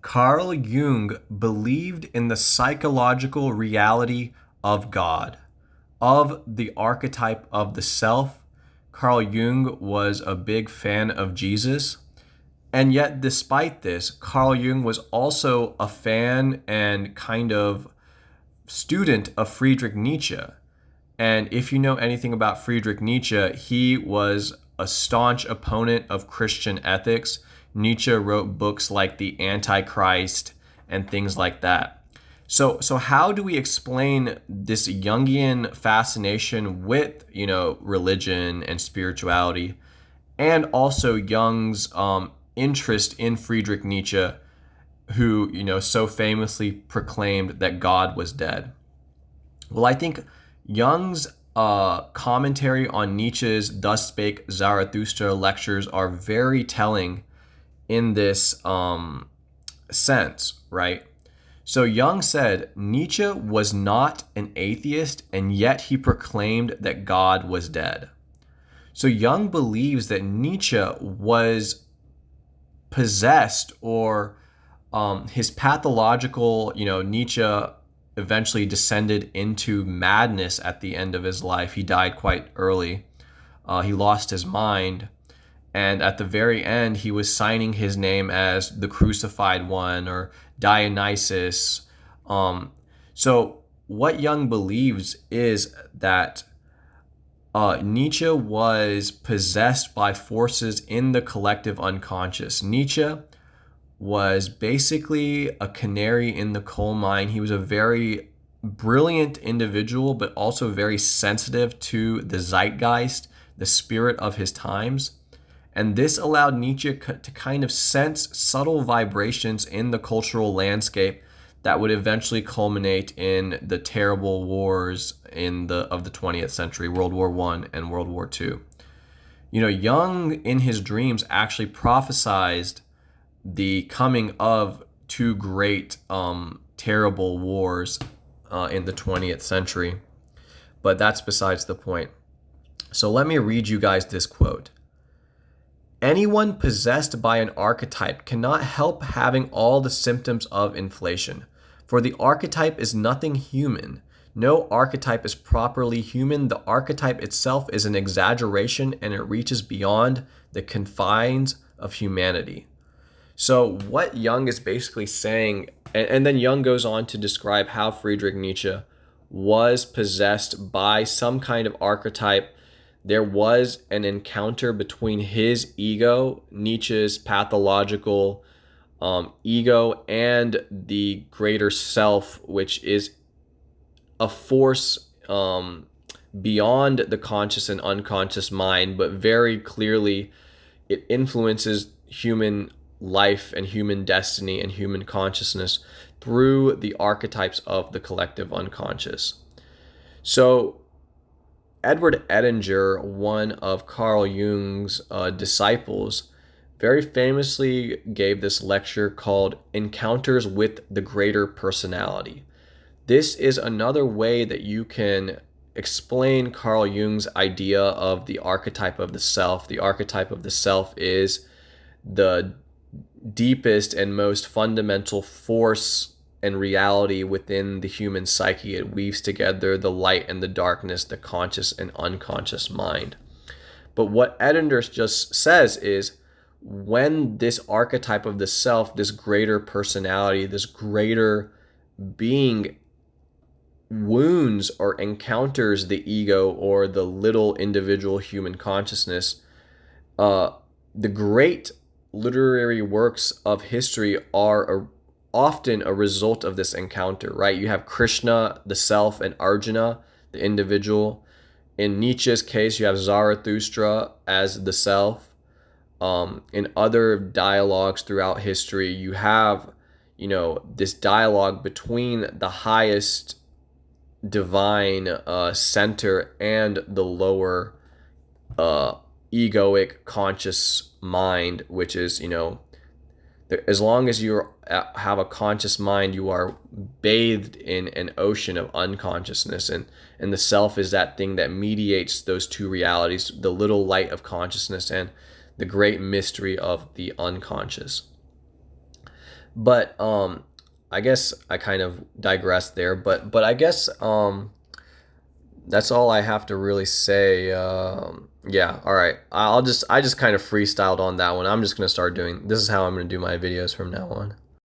Carl Jung believed in the psychological reality of God, of the archetype of the self. Carl Jung was a big fan of Jesus. And yet, despite this, Carl Jung was also a fan and kind of student of Friedrich Nietzsche. And if you know anything about Friedrich Nietzsche, he was a staunch opponent of Christian ethics. Nietzsche wrote books like The Antichrist and things like that. So how do we explain this Jungian fascination with, religion and spirituality, and also Jung's interest in Friedrich Nietzsche, who, so famously proclaimed that God was dead? Well, I think Jung's commentary on Nietzsche's Thus Spake Zarathustra lectures are very telling in this sense, right? So Jung said Nietzsche was not an atheist, and yet he proclaimed that God was dead. So Jung believes that Nietzsche was possessed, or his pathological, Nietzsche eventually descended into madness at the end of his life. He died quite early. He lost his mind. And at the very end, he was signing his name as the Crucified One or Dionysus. So what Jung believes is that Nietzsche was possessed by forces in the collective unconscious. Nietzsche was basically a canary in the coal mine. He was a very brilliant individual, but also very sensitive to the zeitgeist, the spirit of his times. And this allowed Nietzsche to kind of sense subtle vibrations in the cultural landscape that would eventually culminate in the terrible wars of the 20th century, World War I and World War II. Jung in his dreams actually prophesized the coming of two great terrible wars in the 20th century. But that's besides the point. So let me read you guys this quote. Anyone possessed by an archetype cannot help having all the symptoms of inflation, for the archetype is nothing human. No archetype is properly human. The archetype itself is an exaggeration, and it reaches beyond the confines of humanity. So what Jung is basically saying, and then Jung goes on to describe how Friedrich Nietzsche was possessed by some kind of archetype. There was an encounter between his ego, Nietzsche's pathological ego, and the greater self, which is a force beyond the conscious and unconscious mind, but very clearly it influences human life and human destiny and human consciousness through the archetypes of the collective unconscious. So Edward Edinger, one of Carl Jung's disciples, very famously gave this lecture called Encounters with the Greater Personality. This is another way that you can explain Carl Jung's idea of the archetype of the self. The archetype of the self is the deepest and most fundamental force and reality within the human psyche. It weaves together the light and the darkness, the conscious and unconscious mind. But what Edinger just says is, when this archetype of the self, this greater personality, this greater being wounds or encounters the ego or the little individual human consciousness, the great literary works of history are often a result of this encounter, right? You have Krishna, the self, and Arjuna, the individual. In Nietzsche's case, you have Zarathustra as the self. In other dialogues throughout history, you have, this dialogue between the highest divine center and the lower egoic conscious mind, which is, as long as you have a conscious mind, you are bathed in an ocean of unconsciousness, and the self is that thing that mediates those two realities, the little light of consciousness and the great mystery of the unconscious. But I guess I kind of digressed there. But I guess that's all I have to really say. Yeah, all right. I just kind of freestyled on that one. I'm just gonna start doing. This is how I'm gonna do my videos from now on.